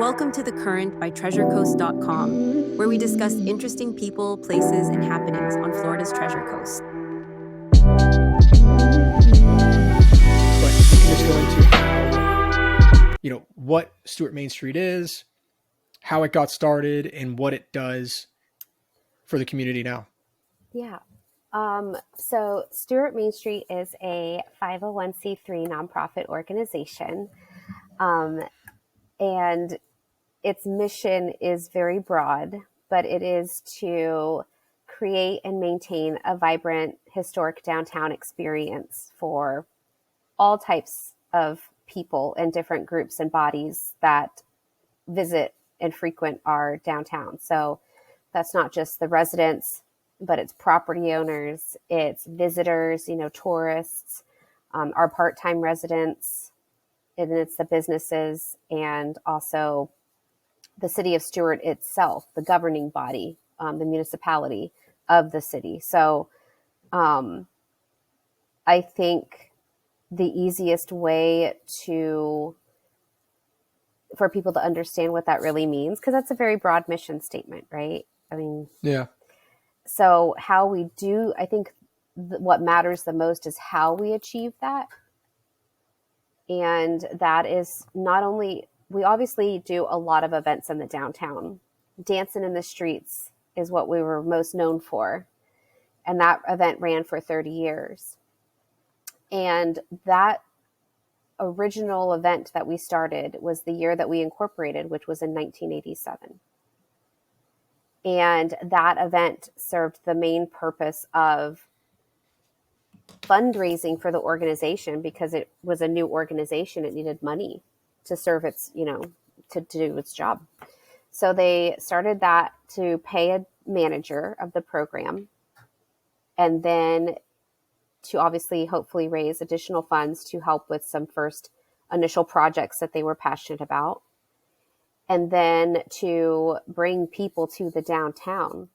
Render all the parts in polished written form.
Welcome to The Current by TreasureCoast.com, where we discuss interesting people, places, and happenings on Florida's Treasure Coast. But we can just go into how, what Stuart Main Street is, how it got started, and what it does for the community now. Yeah. So Stuart Main Street is a 501c3 nonprofit organization. And its mission is very broad, but it is to create and maintain a vibrant historic downtown experience for all types of people and different groups and bodies that visit and frequent our downtown. So that's not just the residents, but it's property owners, it's visitors, tourists, our part-time residents, and it's the businesses, and also the city of Stuart itself, the governing body, the municipality of the city. So I think the easiest way for people to understand what that really means, because that's a very broad mission statement, right? Yeah. So how we do, I think what matters the most is how we achieve that. And that is not only, we obviously do a lot of events in the downtown. Dancing in the Streets is what we were most known for. And that event ran for 30 years. And that original event that we started was the year that we incorporated, which was in 1987. And that event served the main purpose of fundraising for the organization, because it was a new organization. It needed money to serve its, to do its job. So they started that to pay a manager of the program, and then to obviously hopefully raise additional funds to help with some first initial projects that they were passionate about. And then to bring people to the downtown,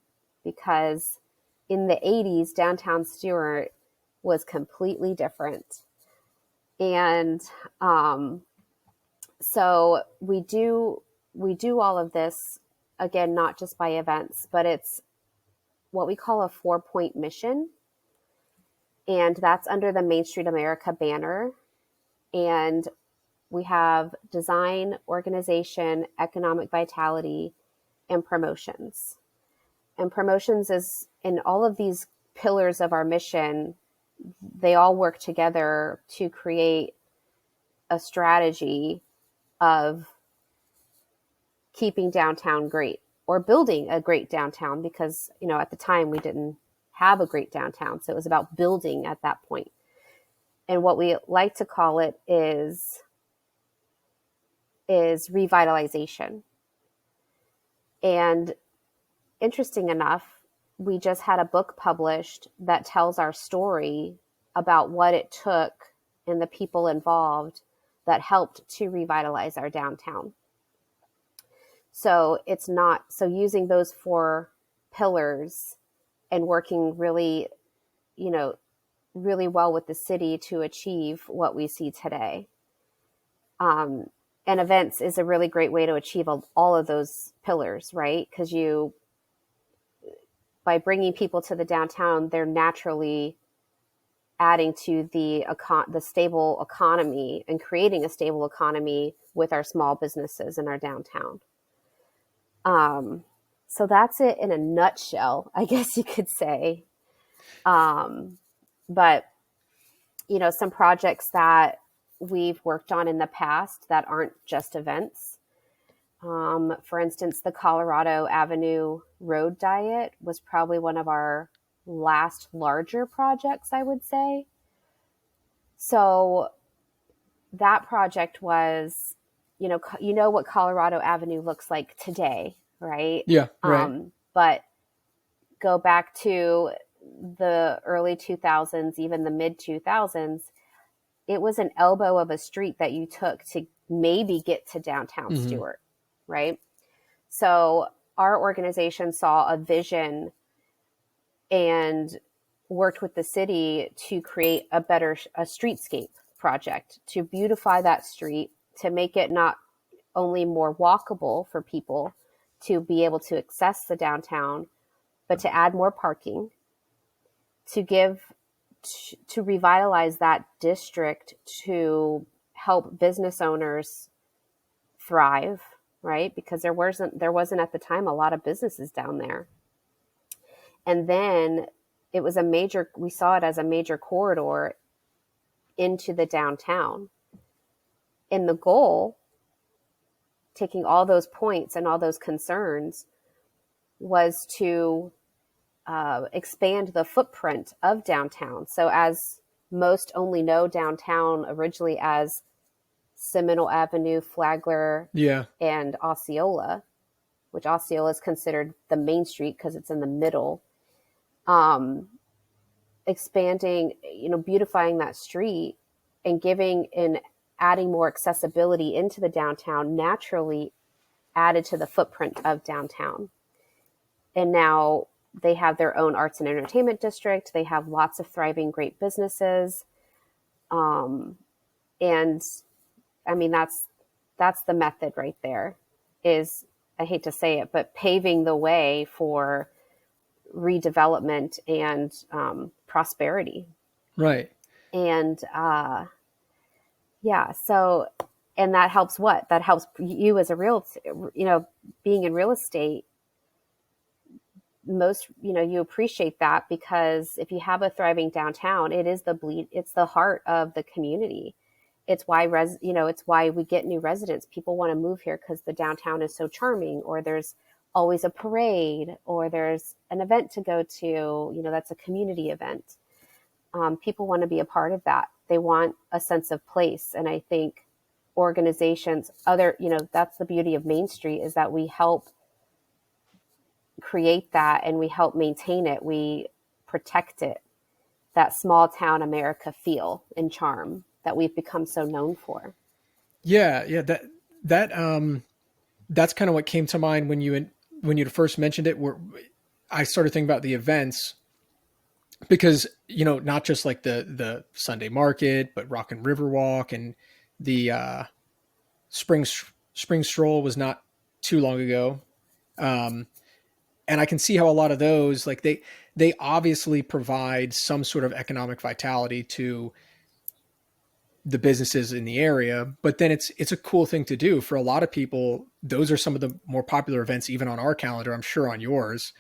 because in the 80s, downtown Stuart was completely different. And so we do all of this, again, not just by events, but it's what we call a 4-point mission. And that's under the Main Street America banner. And we have design, organization, economic vitality, and promotions. And promotions is, in all of these pillars of our mission, they all work together to create a strategy of keeping downtown great, or building a great downtown, because, at the time we didn't have a great downtown. So it was about building at that point. And what we like to call it is revitalization. And interesting enough, we just had a book published that tells our story about what it took and the people involved that helped to revitalize our downtown. So using those 4 pillars and working really, really well with the city to achieve what we see today. And events is a really great way to achieve all of those pillars, right? Because by bringing people to the downtown, they're naturally adding to the stable economy and creating a stable economy with our small businesses in our downtown. So that's it in a nutshell, I guess you could say. But, some projects that we've worked on in the past that aren't just events. For instance, the Colorado Avenue Road Diet was probably one of our last larger projects, I would say. So that project was, what Colorado Avenue looks like today, right? Yeah, right. But go back to the early 2000s, even the mid 2000s, it was an elbow of a street that you took to maybe get to downtown Stuart, right? So our organization saw a vision and worked with the city to create a streetscape project to beautify that street, to make it not only more walkable for people to be able to access the downtown, but to add more parking, to revitalize that district, to help business owners thrive, right? Because there wasn't at the time a lot of businesses down there. And then we saw it as a major corridor into the downtown. And the goal, taking all those points and all those concerns, was to expand the footprint of downtown. So as most only know downtown originally as Seminole Avenue, Flagler, and Osceola, which Osceola is considered the main street because it's in the middle. Expanding, beautifying that street and adding more accessibility into the downtown naturally added to the footprint of downtown. And now they have their own arts and entertainment district. They have lots of thriving, great businesses. And I mean, that's the method right there, is, I hate to say it, but paving the way for redevelopment and prosperity. Right. And and that helps what? That helps you as being in real estate. You appreciate that, because if you have a thriving downtown, it's the heart of the community. It's why it's why we get new residents. People want to move here because the downtown is so charming, or there's always a parade, or there's an event to go to, that's a community event. People want to be a part of that. They want a sense of place. And I think organizations, that's the beauty of Main Street, is that we help create that and we help maintain it. We protect it, that small town America feel and charm that we've become so known for. Yeah. That's kind of what came to mind when you first mentioned it, where I started thinking about the events, because, not just like the Sunday market, but Rock and River Walk and the spring stroll was not too long ago. And I can see how a lot of those, like they obviously provide some sort of economic vitality to the businesses in the area, but then it's a cool thing to do for a lot of people. Those are some of the more popular events, even on our calendar, I'm sure on yours.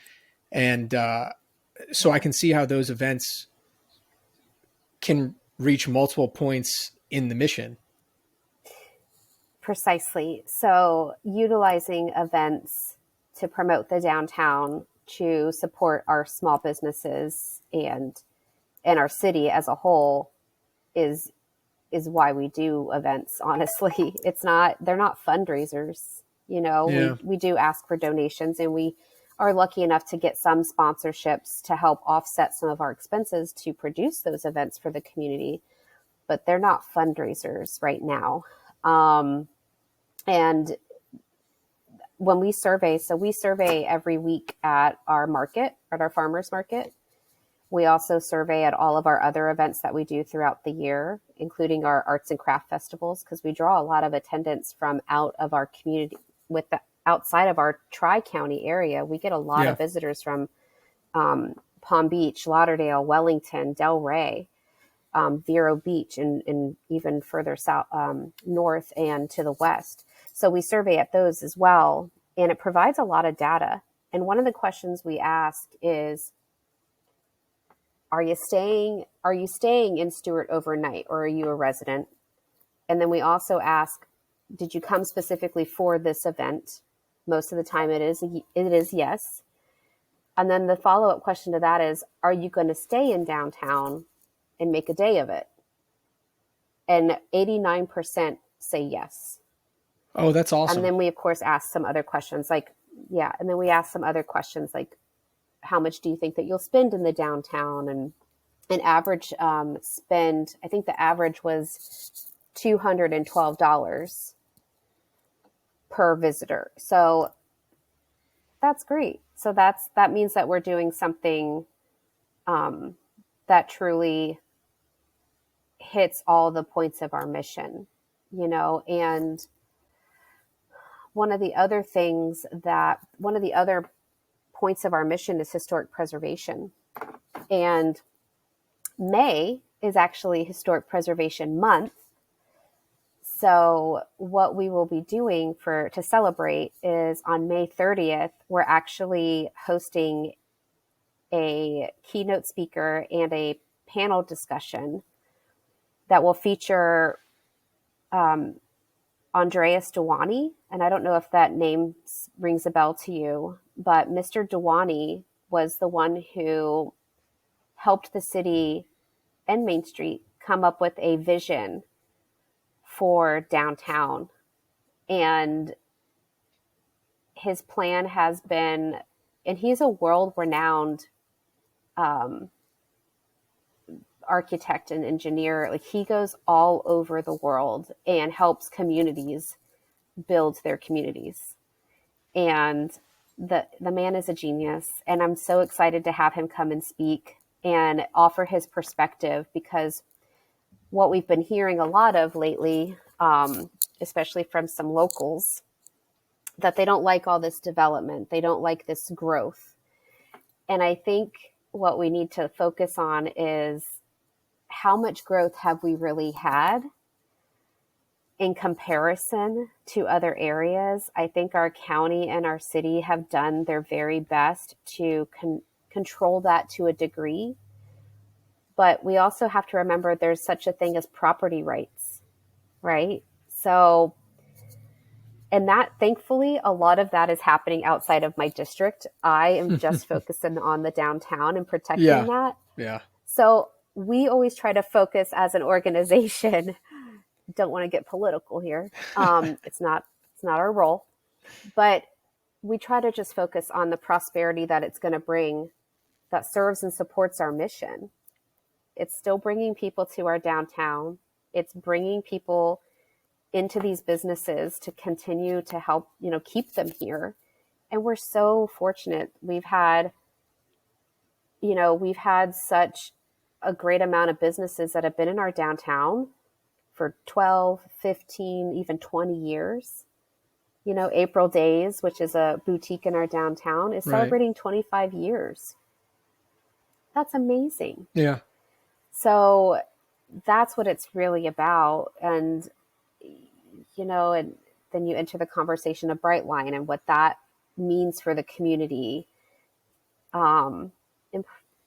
And so I can see how those events can reach multiple points in the mission. Precisely. So utilizing events to promote the downtown, to support our small businesses and our city as a whole is why we do events. Honestly, they're not fundraisers. We do ask for donations, and we are lucky enough to get some sponsorships to help offset some of our expenses to produce those events for the community, but they're not fundraisers right now. And when we survey every week at our farmers market. We also survey at all of our other events that we do throughout the year, including our arts and craft festivals, because we draw a lot of attendance from out of our community, outside of our Tri-County area. We get a lot of visitors from Palm Beach, Lauderdale, Wellington, Delray, Vero Beach, and even further south, north and to the west. So we survey at those as well, and it provides a lot of data. And one of the questions we ask is, are you staying in Stuart overnight, or are you a resident? And then we also ask, did you come specifically for this event? Most of the time it is yes. And then the follow-up question to that is, are you going to stay in downtown and make a day of it? And 89% say yes. Oh, that's awesome. And then we, of course, ask some other questions like, how much do you think that you'll spend in the downtown? And an average spend, I think the average was $212 per visitor. So that's great. So that means that we're doing something that truly hits all the points of our mission, and one of the other points of our mission is historic preservation. And May is actually Historic Preservation Month. So what we will be doing to celebrate is on May 30th, we're actually hosting a keynote speaker and a panel discussion that will feature Andreas Dewani. And I don't know if that name rings a bell to you, but Mr. Dewani was the one who helped the city and Main Street come up with a vision for downtown. And his plan has been, and he's a world-renowned architect and engineer. Like, he goes all over the world and helps communities build their communities. And the man is a genius. And I'm so excited to have him come and speak and offer his perspective, because what we've been hearing a lot of lately, especially from some locals, that they don't like all this development. They don't like this growth. And I think what we need to focus on is, how much growth have we really had in comparison to other areas? I think our county and our city have done their very best to control that to a degree. But we also have to remember there's such a thing as property rights, right? So, and that, thankfully, a lot of that is happening outside of my district. I am just focusing on the downtown and protecting that. Yeah. So we always try to focus as an organization. Don't want to get political here. It's not our role, but we try to just focus on the prosperity that it's going to bring, that serves and supports our mission. It's still bringing people to our downtown. It's bringing people into these businesses to continue to help, keep them here. And we're so fortunate. We've had such a great amount of businesses that have been in our downtown for 12, 15, even 20 years. April Days, which is a boutique in our downtown, is celebrating 25 years. That's amazing. Yeah. So that's what it's really about. And, and then you enter the conversation of Brightline and what that means for the community. And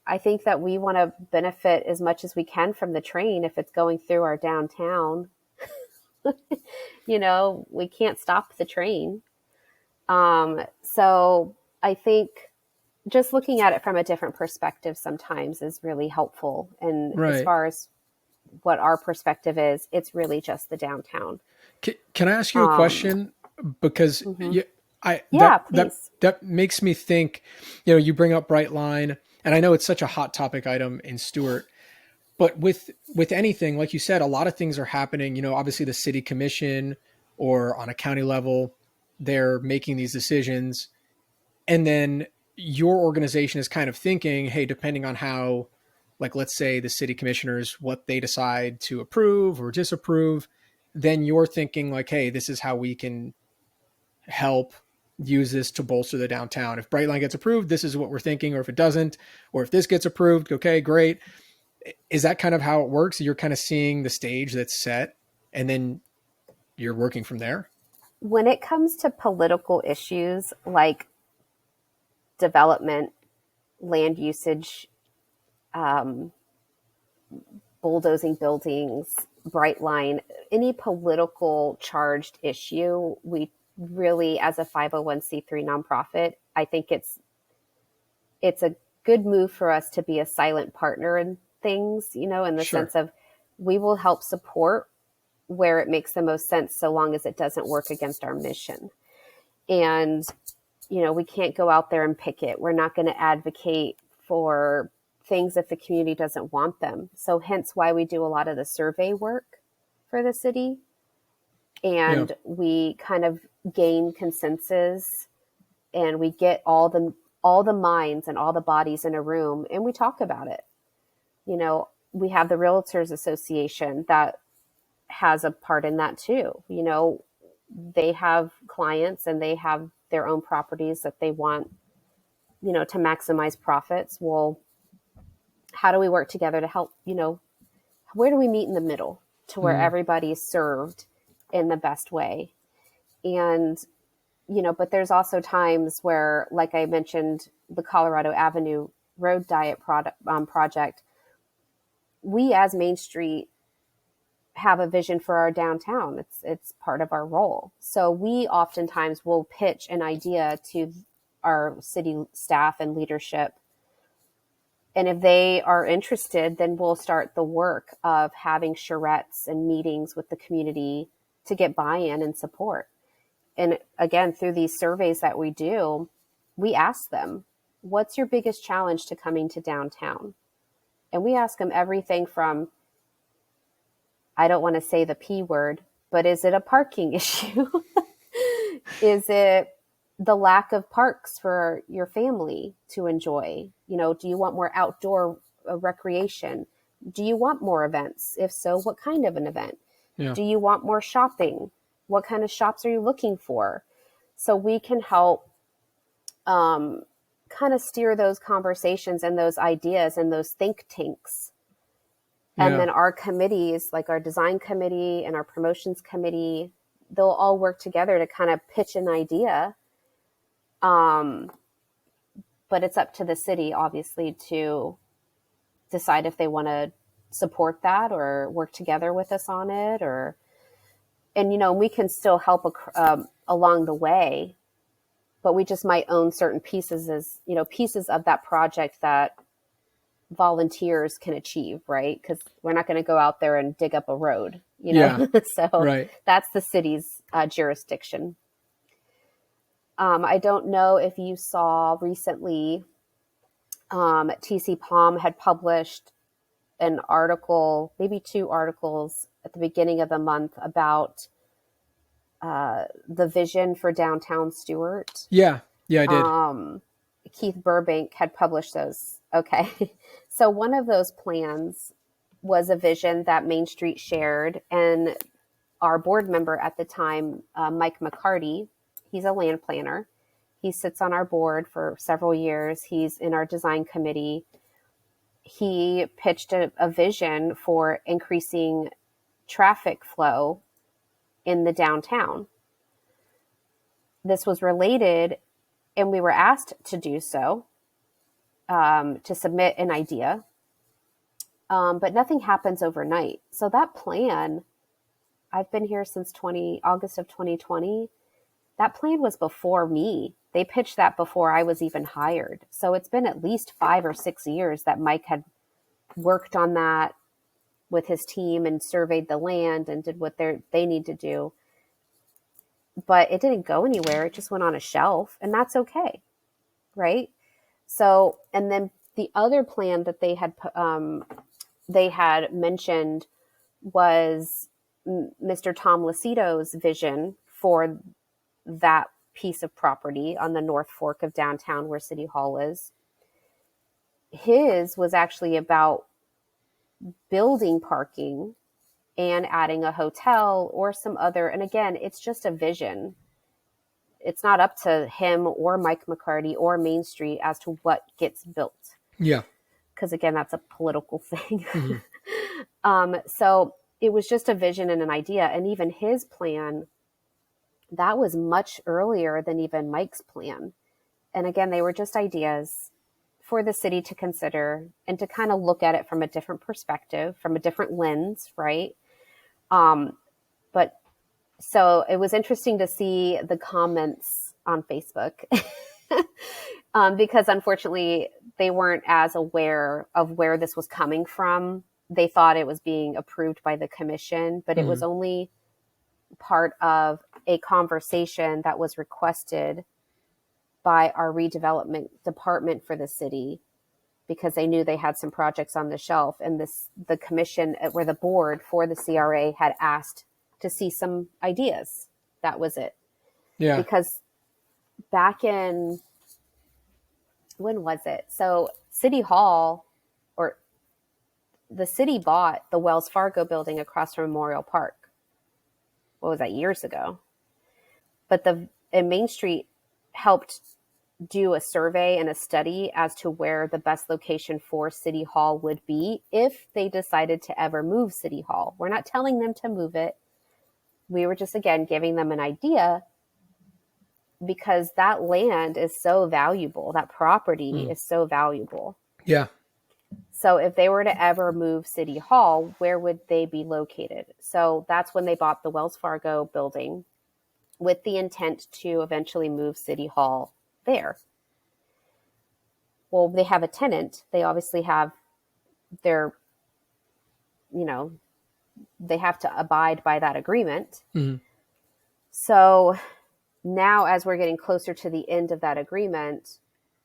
I think that we want to benefit as much as we can from the train if it's going through our downtown. We can't stop the train. So I think just looking at it from a different perspective sometimes is really helpful. And as far as what our perspective is, it's really just the downtown. Can I ask you a question? Because please. That makes me think, you bring up Brightline, and I know it's such a hot topic item in Stuart, but with anything, like you said, a lot of things are happening. Obviously the city commission or on a county level, they're making these decisions. And then your organization is kind of thinking, hey, depending on how, like, let's say the city commissioners, what they decide to approve or disapprove, then you're thinking like, hey, this is how we can help use this to bolster the downtown. If Brightline gets approved, this is what we're thinking. Or if it doesn't, or if this gets approved, okay, great. Is that kind of how it works? You're kind of seeing the stage that's set and then you're working from there? When it comes to political issues like development, land usage, bulldozing buildings, Brightline, any political charged issue, we really, as a 501c3 nonprofit, I think it's a good move for us to be a silent partner in things, in the sense of we will help support where it makes the most sense, so long as it doesn't work against our mission. And, we can't go out there and picket. We're not going to advocate for things if the community doesn't want them. So hence why we do a lot of the survey work for the city. And we kind of gain consensus, and we get all the minds and all the bodies in a room, and we talk about it. We have the Realtors Association that has a part in that too. They have clients and they have their own properties that they want, to maximize profits. Well, how do we work together to help, where do we meet in the middle to where everybody's served in the best way? And, but there's also times where, like I mentioned, the Colorado Avenue Road Diet project, we as Main Street have a vision for our downtown. It's part of our role. So we oftentimes will pitch an idea to our city staff and leadership. And if they are interested, then we'll start the work of having charrettes and meetings with the community to get buy-in and support. And again, through these surveys that we do, we ask them, what's your biggest challenge to coming to downtown? And we ask them everything from, I don't want to say the P word, but is it a parking issue? Is it the lack of parks for your family to enjoy? Do you want more outdoor recreation? Do you want more events? If so, what kind of an event? Yeah. Do you want more shopping? What kind of shops are you looking for? So we can help kind of steer those conversations and those ideas and those think tanks. And then our committees, like our design committee and our promotions committee, they'll all work together to kind of pitch an idea. But it's up to the city, obviously, to decide if they want to support that or work together with us on it. And we can still help along the way, but we just might own certain pieces pieces of that project that volunteers can achieve, right? Because we're not going to go out there and dig up a road, so that's the city's jurisdiction. I don't know if you saw recently, TC Palm had published an article, maybe 2 articles at the beginning of the month about the vision for downtown Stuart. Yeah, I did. Keith Burbank had published those. Okay. So one of those plans was a vision that Main Street shared, and our board member at the time, Mike McCarty, he's a land planner. He sits on our board for several years. He's in our design committee. He pitched a vision for increasing traffic flow in the downtown. This was related, and we were asked to do so, to submit an idea. But nothing happens overnight. So that plan, I've been here since August of 2020. That plan was before me. They pitched that before I was even hired. So it's been at least 5 or 6 years that Mike had worked on that with his team and surveyed the land and did what they need to do. But it didn't go anywhere. It just went on a shelf, and that's okay. Right? So, and then the other plan that they had mentioned was Mr. Tom Lucito's vision for that piece of property on the North Fork of downtown where City Hall is. His was actually about building parking and adding a hotel or some other, and again, it's just a vision. It's not up to him or Mike McCarty or Main Street as to what gets built. Yeah. Because again, that's a political thing. Mm-hmm. So it was just a vision and an idea. And even his plan, that was much earlier than even Mike's plan. And again, they were just ideas for the city to consider and to kind of look at it from a different perspective, from a different lens, right? But so it was interesting to see the comments on Facebook because unfortunately they weren't as aware of where this was coming from. They thought it was being approved by the commission, but it was only part of a conversation that was requested by our redevelopment department for the city because they knew they had some projects on the shelf, and the commission where the board for the CRA had asked to see some ideas. That was it. Yeah. Because back in, when was it? So City Hall, or the city bought the Wells Fargo building across from Memorial Park. What was that, years ago? but Main Street helped do a survey and a study as to where the best location for City Hall would be if they decided to ever move City Hall. We're not telling them to move it. We were just, again, giving them an idea, because that land is so valuable. That property is so valuable. Yeah. So if they were to ever move City Hall, where would they be located? So that's when they bought the Wells Fargo building, with the intent to eventually move City Hall there. Well, they have a tenant. They obviously have their, they have to abide by that agreement. Mm-hmm. So now, as we're getting closer to the end of that agreement,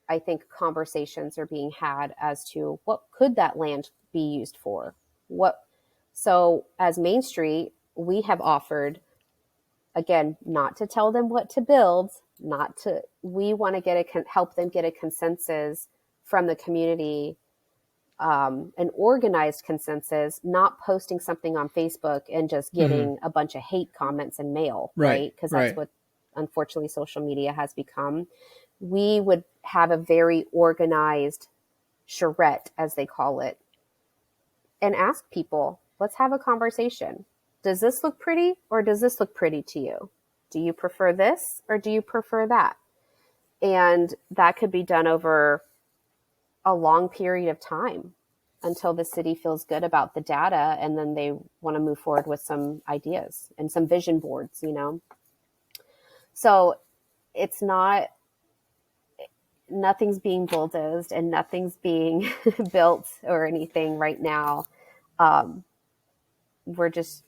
I think conversations are being had as to what could that land be used for. So as Main Street, we have offered, again, not to tell them what to build, we want to help them get a consensus from the community, an organized consensus, not posting something on Facebook and just getting a bunch of hate comments and mail, right? Because that's what, unfortunately, social media has become. We would have a very organized charrette, as they call it, and ask people, let's have a conversation. Does this look pretty, or does this look pretty to you? Do you prefer this, or do you prefer that? And that could be done over a long period of time until the city feels good about the data, and then they want to move forward with some ideas and some vision boards, So it's nothing's being bulldozed and nothing's being built or anything right now. We're just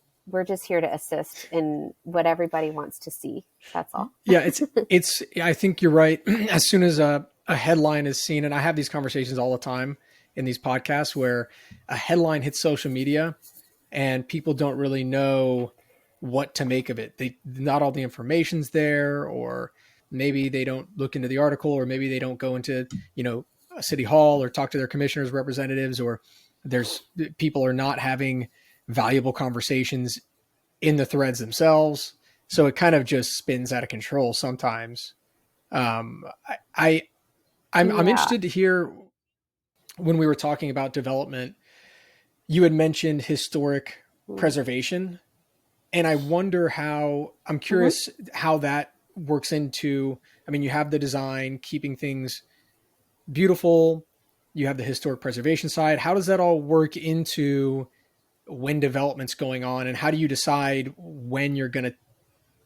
here to assist in what everybody wants to see. That's all. Yeah, it's. I think you're right. As soon as a headline is seen, and I have these conversations all the time in these podcasts, where a headline hits social media and people don't really know what to make of it. Not all the information's there, or maybe they don't look into the article, or maybe they don't go into, a city hall or talk to their commissioners, representatives, or people are not having valuable conversations in the threads themselves. So it kind of just spins out of control sometimes. I'm interested to hear, when we were talking about development, you had mentioned historic preservation. And I wonder I'm curious how that works into, you have the design, keeping things beautiful. You have the historic preservation side. How does that all work into when development's going on? And how do you decide when you're going to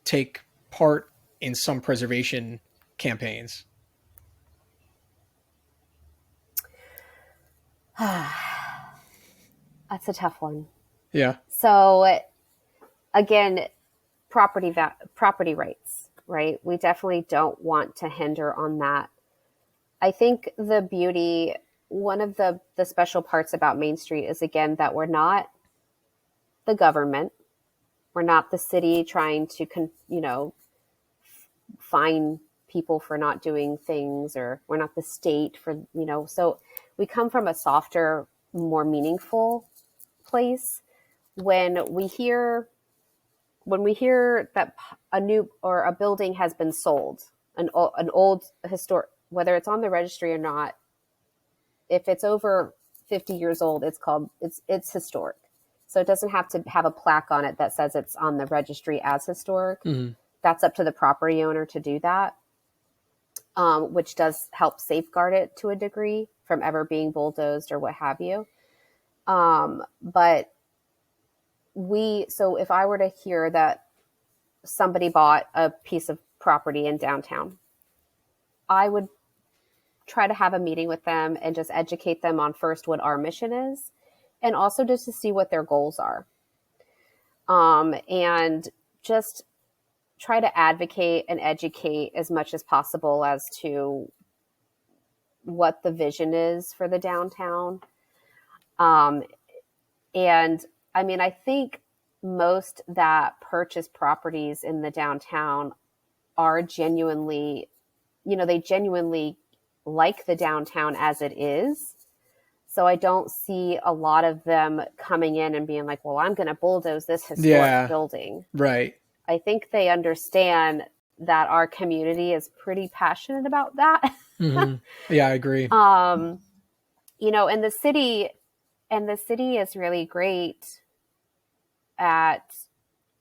take part in some preservation campaigns? That's a tough one. Yeah. So again, property rights, right? We definitely don't want to hinder on that. I think one of the special parts about Main Street is, again, that we're not the government. We're not the city trying to, fine people for not doing things, or we're not the state for, so we come from a softer, more meaningful place. When we hear that a building has been sold, an old historic, whether it's on the registry or not, if it's over 50 years old, it's historic. So it doesn't have to have a plaque on it that says it's on the registry as historic. Mm-hmm. That's up to the property owner to do that, which does help safeguard it to a degree from ever being bulldozed or what have you. But so if I were to hear that somebody bought a piece of property in downtown, I would try to have a meeting with them and just educate them on, first, what our mission is, and also just to see what their goals are. And just try to advocate and educate as much as possible as to what the vision is for the downtown. And I think most that purchase properties in the downtown are genuinely, they genuinely like the downtown as it is. So I don't see a lot of them coming in and being like, well, I'm going to bulldoze this historic building. Right. I think they understand that our community is pretty passionate about that. Mm-hmm. Yeah, I agree. You know, and the city is really great at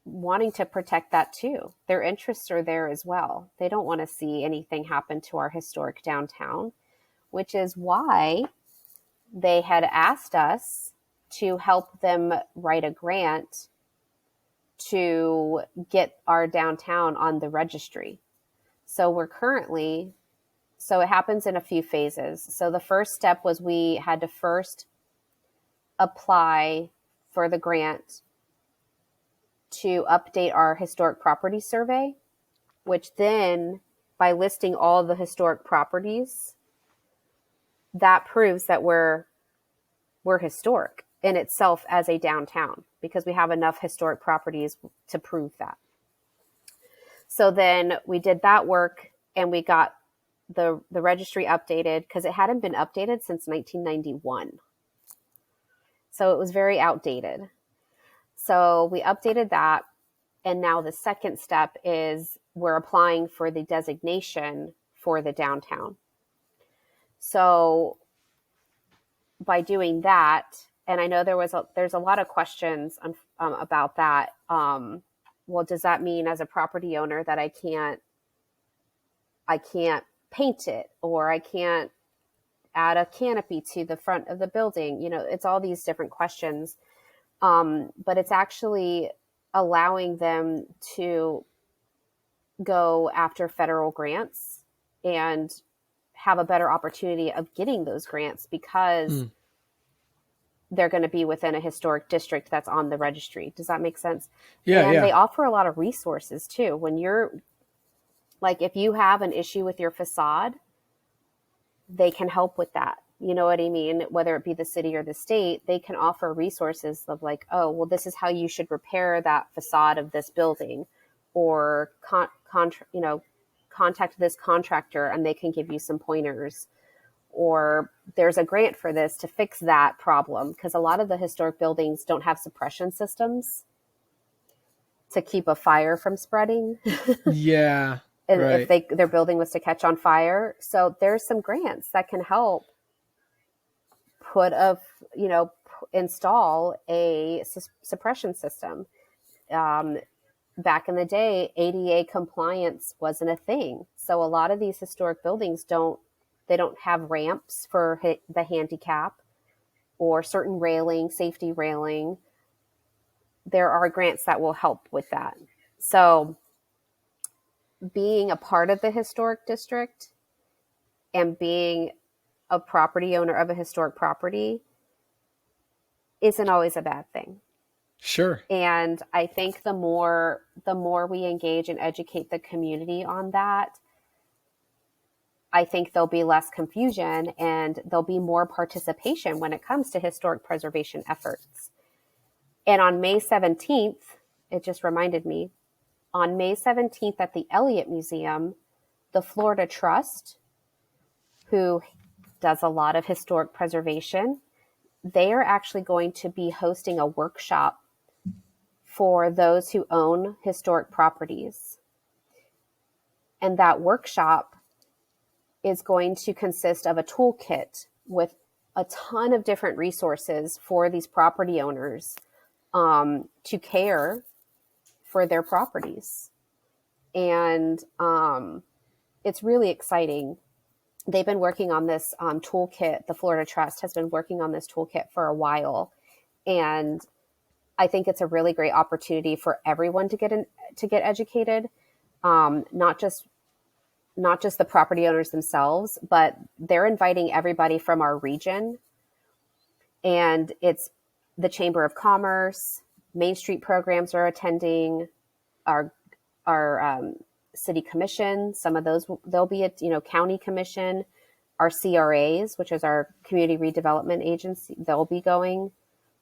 wanting to protect that too. Their interests are there as well. They don't want to see anything happen to our historic downtown, which is why they had asked us to help them write a grant to get our downtown on the registry. So it happens in a few phases. So the first step was we had to first apply for the grant to update our historic property survey, which then, by listing all the historic properties, that proves that we're historic in itself as a downtown, because we have enough historic properties to prove that. So then we did that work, and we got the registry updated, because it hadn't been updated since 1991. So it was very outdated. So we updated that. And now the second step is we're applying for the designation for the downtown. So by doing that, and I know there's a lot of questions about that. Well, does that mean as a property owner that I can't paint it, or I can't add a canopy to the front of the building? You know, it's all these different questions. But it's actually allowing them to go after federal grants and have a better opportunity of getting those grants, because they're going to be within a historic district that's on the registry. Does that make sense? Yeah, and yeah. They offer a lot of resources too. When you're like, if you have an issue with your facade, they can help with that. You know what I mean? Whether it be the city or the state, they can offer resources of like, oh, well, this is how you should repair that facade of this building, or contact this contractor and they can give you some pointers, or there's a grant for this to fix that problem, because a lot of the historic buildings don't have suppression systems to keep a fire from spreading. Yeah. And right. if their building was to catch on fire. So there's some grants that can help install a suppression system. Back in the day, ADA compliance wasn't a thing. So a lot of these historic buildings don't have ramps for the handicap or certain safety railing. There are grants that will help with that. So being a part of the historic district and being a property owner of a historic property isn't always a bad thing. Sure. And I think the more we engage and educate the community on that, I think there'll be less confusion and there'll be more participation when it comes to historic preservation efforts. And on May 17th, it just reminded me, on May 17th at the Elliott Museum, the Florida Trust, who does a lot of historic preservation, they are actually going to be hosting a workshop for those who own historic properties. And that workshop is going to consist of a toolkit with a ton of different resources for these property owners to care for their properties. And it's really exciting. They've been working on this toolkit. The Florida Trust has been working on this toolkit for a while. And I think it's a really great opportunity for everyone to get educated, not just the property owners themselves, but they're inviting everybody from our region. And it's the Chamber of Commerce, Main Street programs are attending, our city commission, some of those they'll be at, county commission, our CRAs, which is our community redevelopment agency, they'll be going,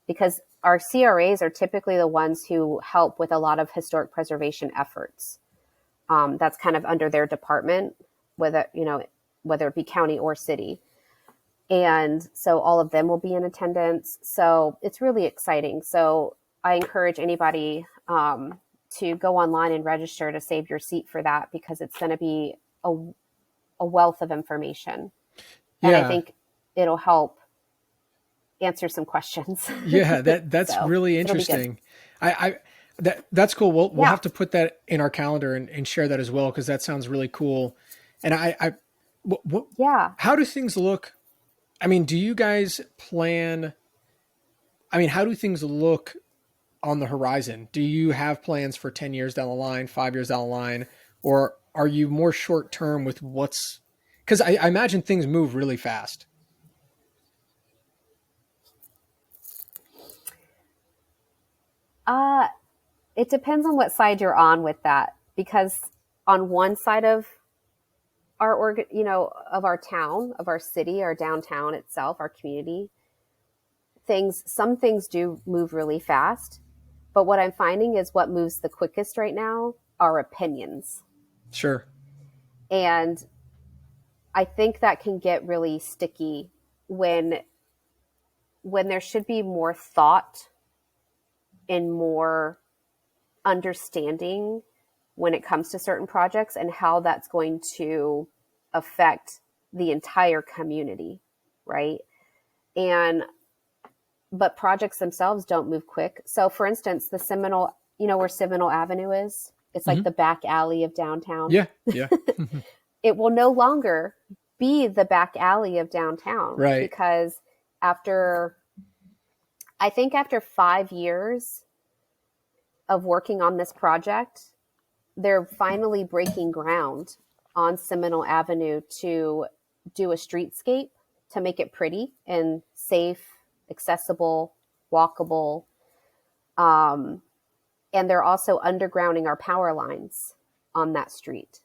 because our CRAs are typically the ones who help with a lot of historic preservation efforts. That's kind of under their department, whether it be county or city. And so all of them will be in attendance. So it's really exciting. So I encourage anybody to go online and register to save your seat for that, because it's going to be a wealth of information. And I think it'll help answer some questions. Yeah, that's So, really it'll be good. interesting. That's cool. We'll have to put that in our calendar and share that as well, because that sounds really cool. And Yeah. how do things look? I mean, do you guys plan? I mean, how do things look on the horizon? Do you have plans for 10 years down the line, 5 years down the line, or are you more short term with what's, because I imagine things move really fast. It depends on what side you're on with that, because on one side of our of our town, of our city, our downtown itself, our community, some things do move really fast. But what I'm finding is what moves the quickest right now are opinions. Sure. And I think that can get really sticky when there should be more thought and more understanding when it comes to certain projects and how that's going to affect the entire community, right? But projects themselves don't move quick. So for instance, the Seminole, where Seminole Avenue is, it's like the back alley of downtown. Yeah. It will no longer be the back alley of downtown. Right. Because after 5 years of working on this project, they're finally breaking ground on Seminole Avenue to do a streetscape to make it pretty and safe, accessible, walkable. And they're also undergrounding our power lines on that street.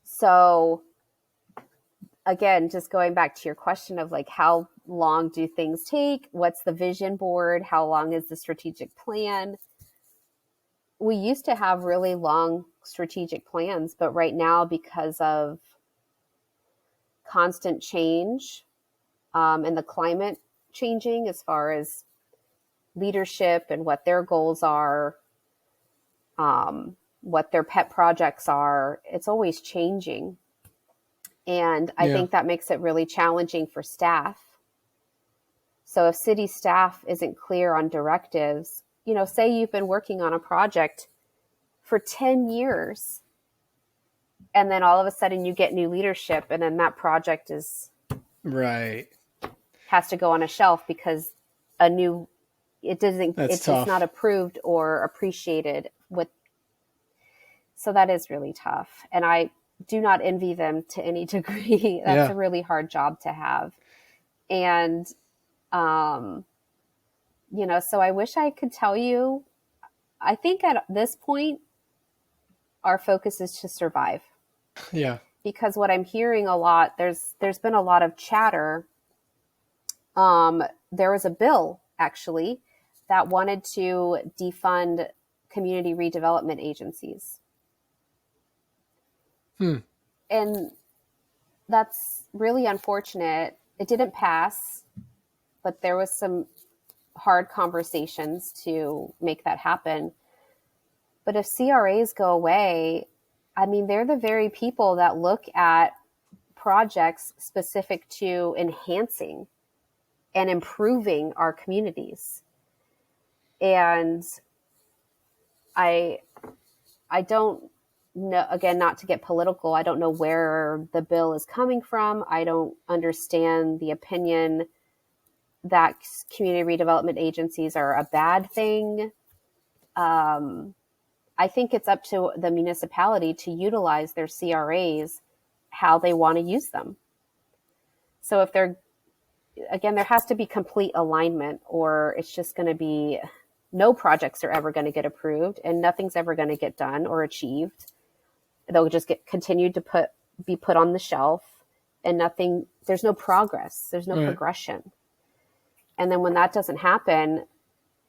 So again, just going back to your question of like, how long do things take? What's the vision board? How long is the strategic plan? We used to have really long strategic plans, but right now, because of constant change and the climate changing as far as leadership and what their goals are, what their pet projects are, it's always changing. And I think that makes it really challenging for staff. So if city staff isn't clear on directives, say you've been working on a project for 10 years and then all of a sudden you get new leadership and then that project has to go on a shelf because it's not approved or appreciated so that is really tough. And I do not envy them to any degree. That's a really hard job to have. And, so I wish I could tell you, I think at this point, our focus is to survive. Yeah. Because what I'm hearing a lot, there's been a lot of chatter. There was a bill actually that wanted to defund community redevelopment agencies. And that's really unfortunate. It didn't pass, but there was some hard conversations to make that happen. But if CRAs go away, I mean, they're the very people that look at projects specific to enhancing and improving our communities. And I don't know, again, not to get political, I don't know where the bill is coming from. I don't understand the opinion that community redevelopment agencies are a bad thing. I think it's up to the municipality to utilize their CRAs how they want to use them. So if there has to be complete alignment, or it's just going to be no projects are ever going to get approved and nothing's ever going to get done or achieved. They'll just get continued to be put on the shelf and there's no progress. There's no progression. And then when that doesn't happen,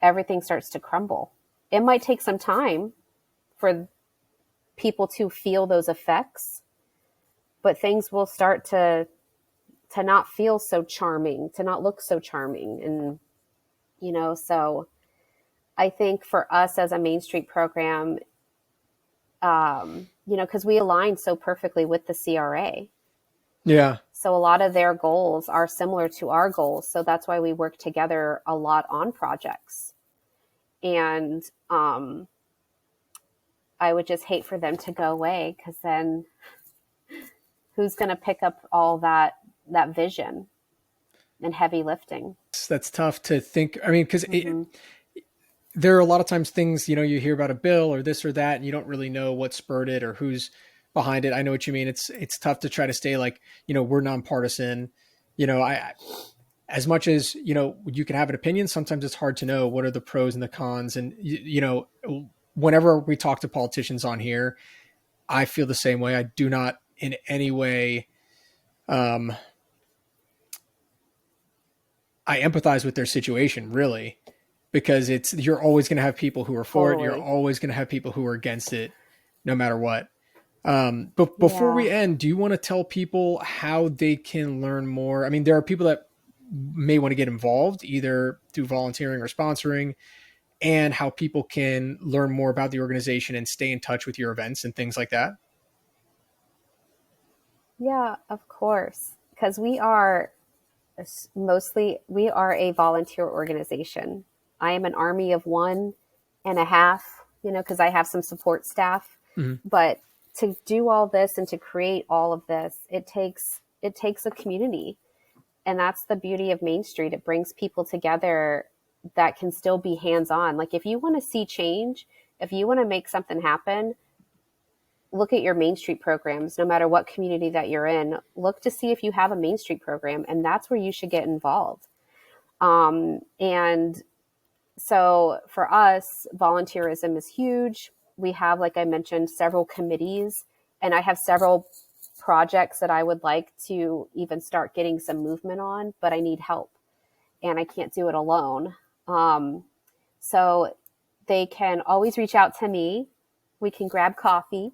everything starts to crumble. It might take some time for people to feel those effects, but things will start to not feel so charming, to not look so charming. And, so I think for us as a Main Street program, because we align so perfectly with the CRA. Yeah. So a lot of their goals are similar to our goals. So that's why we work together a lot on projects. And I would just hate for them to go away, because then who's going to pick up all that vision and heavy lifting? That's tough to think. I mean, because there are a lot of times things, you hear about a bill or this or that, and you don't really know what spurred it or who's behind it. I know what you mean. It's tough to try to stay like, we're nonpartisan. As much as, you can have an opinion, sometimes it's hard to know what are the pros and the cons. And, whenever we talk to politicians on here, I feel the same way. I do not in any way, I empathize with their situation, really, because you're always going to have people who are for it. You're always going to have people who are against it, no matter what. But before we end, do you want to tell people how they can learn more? I mean, there are people that may want to get involved either through volunteering or sponsoring, and how people can learn more about the organization and stay in touch with your events and things like that. Yeah, of course. Because we are a volunteer organization. I am an army of 1.5, because I have some support staff, but to do all this and to create all of this, it takes a community. And that's the beauty of Main Street. It brings people together that can still be hands-on. Like, if you want to see change, if you want to make something happen, look at your Main Street programs, no matter what community that you're in. Look to see if you have a Main Street program, and that's where you should get involved. And so for us, volunteerism is huge. We have, like I mentioned, several committees, and I have several projects that I would like to even start getting some movement on, but I need help and I can't do it alone. So they can always reach out to me. We can grab coffee.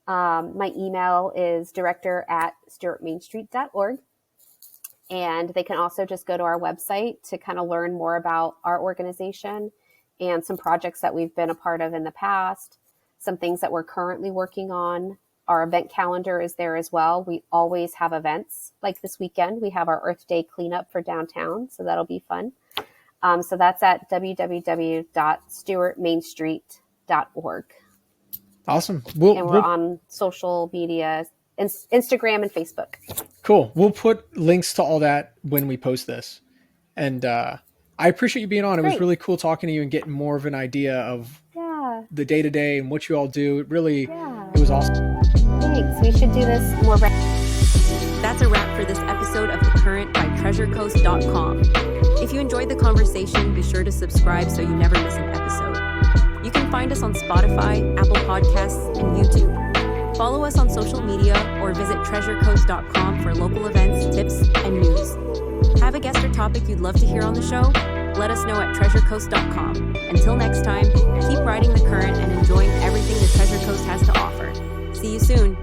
My email is director@stuartmainstreet.org. And they can also just go to our website to kind of learn more about our organization and some projects that we've been a part of in the past, some things that we're currently working on. Our event calendar is there as well. We always have events. Like this weekend, we have our Earth Day cleanup for downtown, so that'll be fun. So that's at www.stuartmainstreet.org. Awesome. We're on social media, Instagram and Facebook. Cool. We'll put links to all that when we post this. And I appreciate you being on. Great. It was really cool talking to you and getting more of an idea of the day-to-day and what you all do. It was awesome. Thanks. We should do this more. That's a wrap for this episode of The Current by treasurecoast.com. If you enjoyed the conversation, be sure to subscribe so you never miss an episode. You can find us on Spotify, Apple Podcasts, and YouTube. Follow us on social media or visit treasurecoast.com for local events, tips, and news. Have a guest or topic you'd love to hear on the show? Let us know at treasurecoast.com. Until next time, keep riding the current and enjoying everything the Treasure Coast has to offer. See you soon.